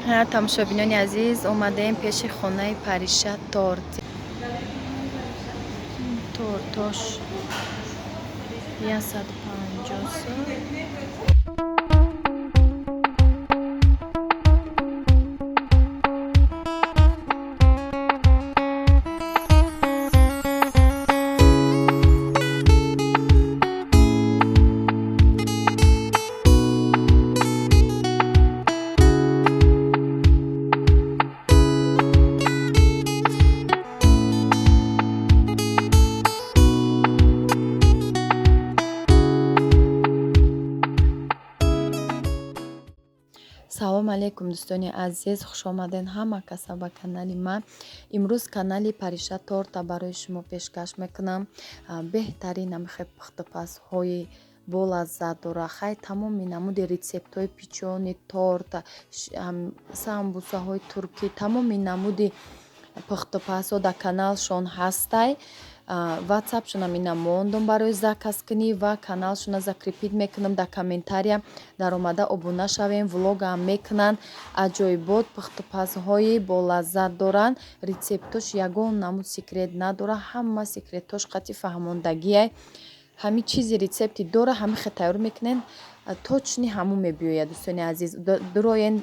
тамошобинони азиз, омадаем пеши хонаи Париша торт. Тортош 150 сом. салом алейкум дӯстони азиз, хушомаден ҳама каса ба канали ман. имрӯз канали Париша торта барои шумо пешкаш мекунам. Беҳтарин намихе пухтупазҳои бо лаззат дора. Хай тамоми намуди рецептҳои печёни торт, самбусаҳои туркӣ, тамоми намуди пухтупазҳо дар каналшон ҳастай. ватсапшона мина мондум барои заказ кунӣ ва каналшона закрепид мекунам дар комментария. дар омада обуна шавем, влогаам мекунан. аҷоибот пухтупазҳои болаззат доранд. рецептош ягон намуд секрет надора, ҳама секретош қати фаҳмондагие. ҳами чизи рецепти дора, ҳамихе тайёр мекунен, точни ҳаму мебиёяд. дӯстони азиз, дуроен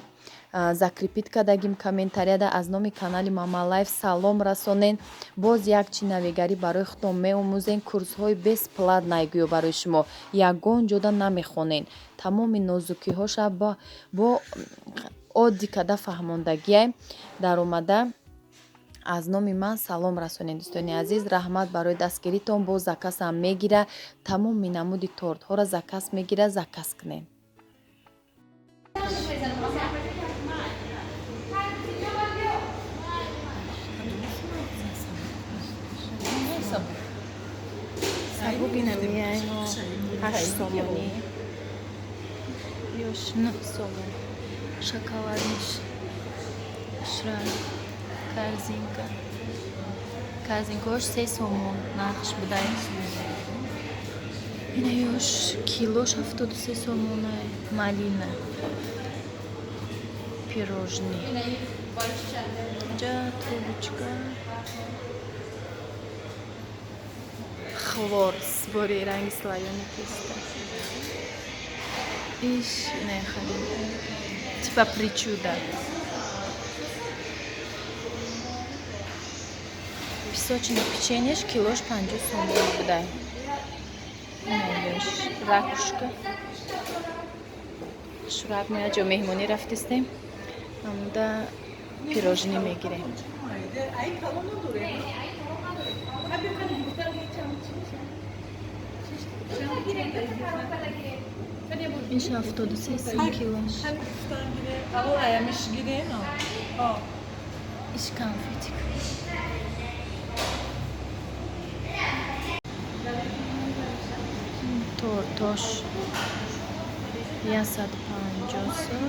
закрепид кардагим комментарияда аз номи канали Мама Лайф салом расонен. боз якчи навигарӣ барои худтон меомӯзем. курсҳои бесплатнайгӯё барои шумо, ягон ҷода намехонен. тамоми нозукиҳоша бо одди када фаҳмондагие. дар омада аз номи ман салом расонед. дӯстони азиз, раҳмат барои дастгиритон. бо закасам мегира, тамоми намуди тортҳоро закас мегира, закас кунед. Сабугина мияйно 8 сомони ёш 9 сомон. Шоколадниш шрай корзинкаош 3 сомон нархш будай. ина ёш килош 73 сомонай. малина пирожни ҷа трубочка хлор сбори ранги слоёни теста. иш нехадим типа причуда. песочное печеньеш килош 50 сомон будай. ракушка шурак ме ҷо меҳмонӣ рафтистем, амуда пирожни мегирем. иш 73 сом килош. иш конфетик. тортош 150 сом.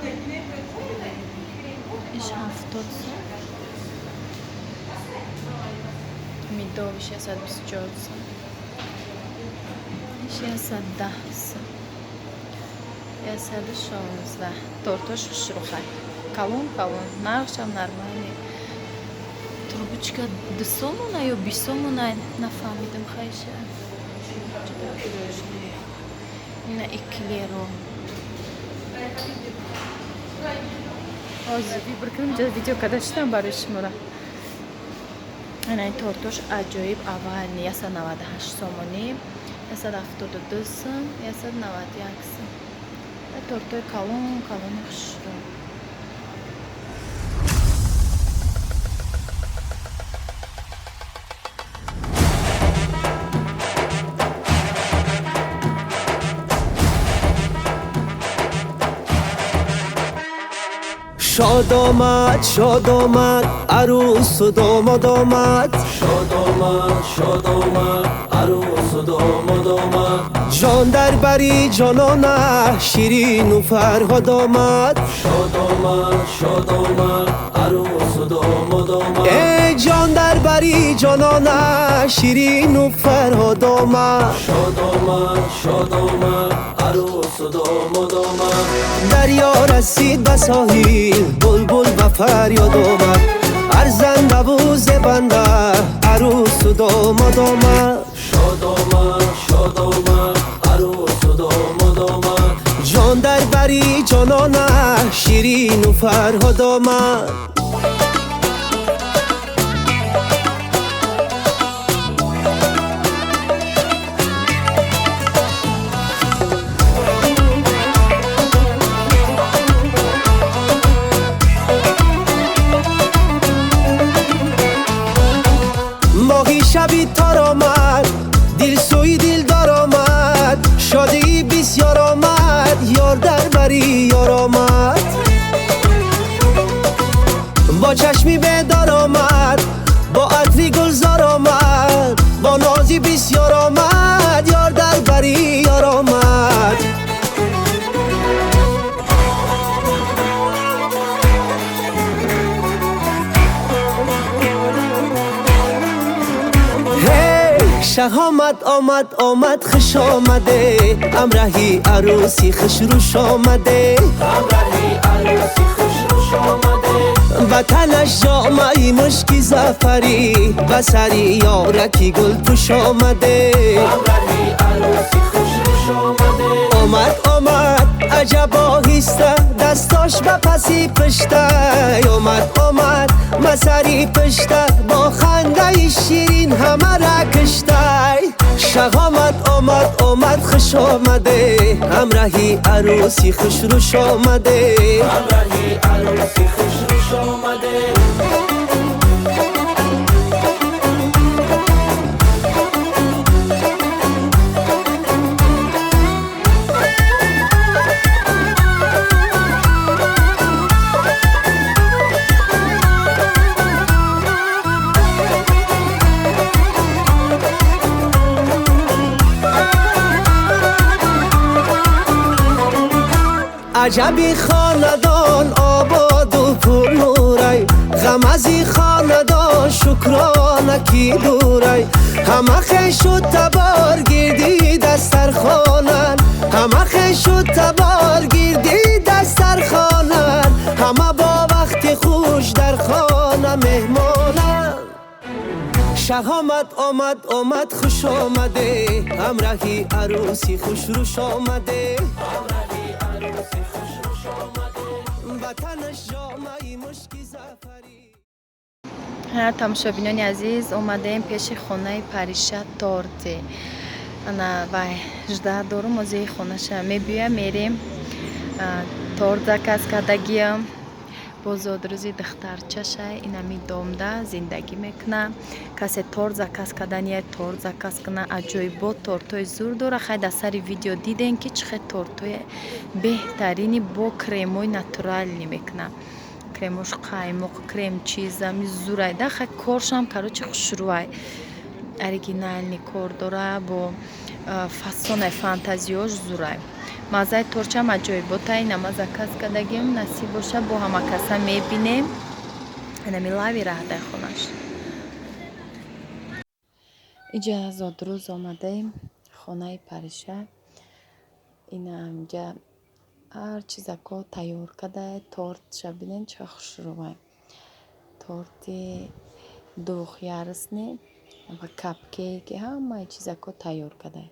иш 70 сом. медовиш 124 сом. иш 110 сом. 116. тортош хушрухай. калон нархшам нормальный. трубочка 2 сомона ё 20 сомона нафаҳмидам хайша. ина эклеро. ҳозир вибр кунам, ҷо видео када шудам барои шумора. ина тортош аҷоиб аввални 198 сомони, 172 сом, 191 сом. тортои калон хушро. شاد آمد عروس و داماد آمد. شاد آمد عروس و داماد آمد. جان در بری جانانه شیرین و فرهاد آمد. شاد آمد عروس و داماد آمد. ای جان در بری جانانه شیرین و فرهاد آمد. شاد آمد عروس و داماد آمد. دریا رسید به ساحل بلبل فریاد اومد ارزنده و زبنده عروس و داماد آمد شاد آمد شاد آمد عروس و داماد آمد جان در بری جانانه شیرین و فرهاد آمد ماهی شبی تار آمد دل سوی دل دار آمد شادی بسیار آمد یار در بری یار آمد با چشمی بیدار آمد با عطری گلزار آمد با نازی بسیار آمد یار در بری یار آمد شه آمد خوش آمده همراهی عروسی خوش روش آمده همراهی عروسی خوش روش آمده وطنش جامعی مشکی زفری بسری یارکی گل پوش آمده همراهی عروسی خوش روش آمده آمد عجب آهسته دستاش به پسی پشته آمد مسری پشته با خنده شیرین همه را کشته شق آمد خوش آمده همراهی عروسی خوش روش آمده همراهی عروسی خوش روش آمده عجبی خاندان آباد و پر نورای غم ازی خاندان شکرانه کی دورای همه خیش و تبار گردی دسترخوانن همه خیش و تبار گردی دسترخوانن همه با وقت خوش در خانه مهمانن شه آمد خوش آمده همراهی عروسی خوش روش آمده тамошобинони азиз омадаем пеши хонаи Париша торти ана вай жда дорум озии хонаша мебиям мерем торт заказ кардагиям бо зодрузи духтарчаша инами домда зиндагӣ мекуна касе торт заказ кардания торт заказ куна аҷоибот тортои зур дора хай дар сари видео дидем ки чӣ хел тортои беҳтарини бо кремои натуралӣ мекуна кремош қаймоқ крем чизами зурай даха коршам карочи хушрӯай оригинални кор дора бо фасонаи фантазиёш зурай маззаи торчам аҷоиботай нама заказ кардагим насиб боша бо ҳама каса мебинем инами лави раҳдай хонаш иҷа зодрӯз омадаем хонаи Париша инамҷа ҳар чизако тайёр кадай торт шабинен ча хушрӯвай торти духярсне ва капкейки ҳамаи чизако тайёр кадай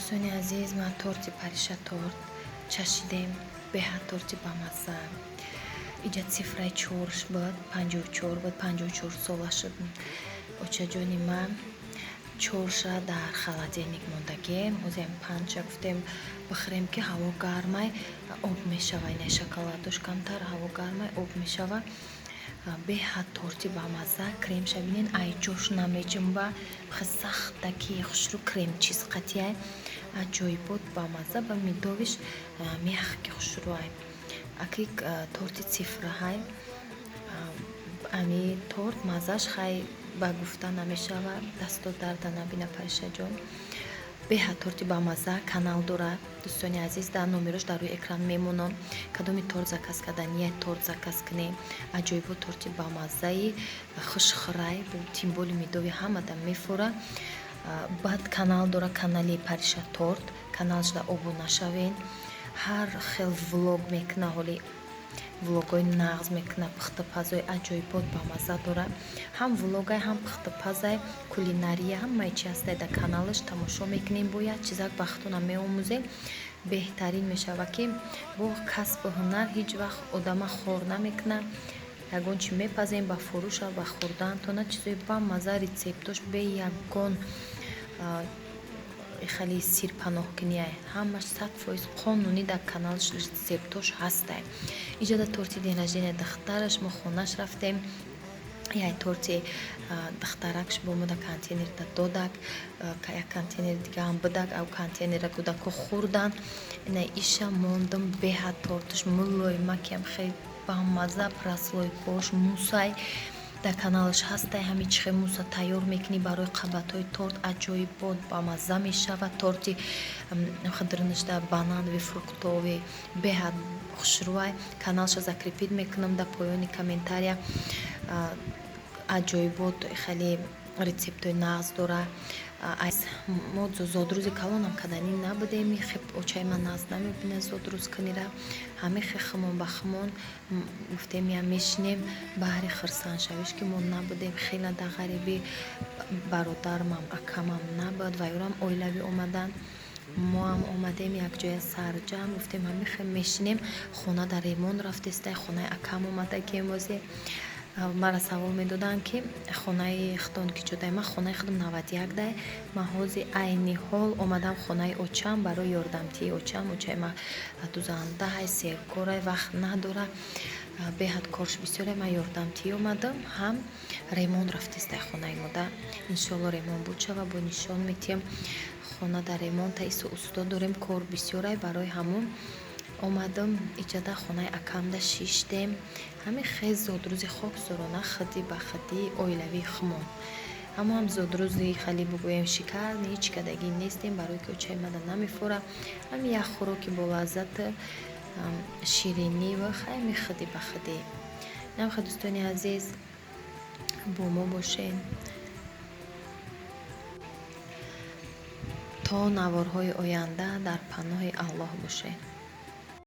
дӯстони азиз ман торти Париша торт чашидем беҳад торти бамазза иҷа цифраи 4 буд 54 буд 54 сола шуд очаҷони ман 4 дар холодильник мондагем озем 5 гуфтем бихӯрем ки ҳаво гармай об мешава ина шоколадош камтар ҳаво гармай об мешава беҳад торти бамазза крем шабинен айҷош намеҷунба бихи сахтаки хушрӯ крем чиз қатияй аҷоибот бамазза ба мидовиш меҳки хушрӯай аки торти цифраҳай ами торт маззаш хай ба гуфта намешавад. Дастот дарда набина Париша ҷон. Беҳад торти бамаза канал дорад. Дӯстони азиз, дар номерош дар рӯи экран мемонам. Кадоми торт заказ кардания торт заказ кунем. Аҷоибо торти бамазаи хушхӯрай бо тимболи медови ҳамада мефора. Баъд канал дора, канали Париша торт. Каналшда обуна шавен. Ҳар хел влог мекуна, ҳоли влогои нағз мекуна, пухтупазои аҷоибот бамаза дора. Ҳам влогай, ҳам пухтупазай, кулинария, ҳамаи чи ҳастай дар каналаш тамошо мекунем. Бо як чизак ба хатона меомӯзем. Беҳтарин мешава ки бо касбу ҳунар ҳеҷ вақт одама хор намекуна. Ягон чи мепазем ба фурӯша, ба хӯрдан, то на чизои бамаза рецептош бе ягон хеле сирпаноҳкуние. Ҳамаш 100% қонунӣ дар каналаш рецептош ҳастай. Иҷода торти ден раждения духтараш мо хонаш рафтем. яй торти духтаракш бо мо дар контейнерда додак, як контейнер дигаам бидак, ав контейнера кӯдако хӯрдан. Ина иша мондам беҳад торташ мулоимакиам хеле бамаза, прослойкош мусай дар каналаш ҳастай. ҳами чихе муса тайёр мекунӣ барои қабатҳои торт. аҷоибот бамаза мешавад. торти хидрнишда бананови фруктовӣ беҳад хушрӯай. Каналша закрепид мекунам дар поёни комментария. аҷоибот хеле рецептои нағз дора. мо зодрӯзи калонам каданӣ набудем. хеб очаи ман нағз намебинад зодрӯз кунира. ҳами хе химон ба химон гуфтем я мешинем баҳри хирсаншавиш ки мо набудем. хеле дар ғарибӣ бародармам акамам набуд, вайёрам оилавӣ омадан. мо ҳам омадем якҷоя сарҷам. гуфтем ҳами хе мешинем. хона дар ремонт рафтестай, хонаи акам омада кемозе. мара савол медоданд ки хонаи худон киҷодай. ман хонаи худам 91 дай. ман ҳозир айни ҳол омадам хонаи очам барои ёрдамтии очам. очаи ман дузандаҳай, серкорай, вақт надора, беҳад корш бисёрай. ман ёрдамтӣ омадам. ҳам ремонт рафтестай хонаи мода. иншоалло ремонт буд шава бо нишон метиҳам. хона дар ремонта исо устод дорем. кор бисёрай барои ҳамон омадам. иҷада хонаи акамда шиштем. ҳами хез зодрӯзи хоксорона хидӣ ба хидӣ оилавии химон. аммо ҳам зодрӯзи хеле бигӯем шикарни ҳеҷ кадагӣ нестем, барое ки очаи мада намефора. ҳами як хӯроки болаззати ширинӣ ва хеле хидӣ ба хидӣ. намха дӯстони азиз, бо мо бошед то наворҳои оянда дар паноҳи Аллоҳ бошед.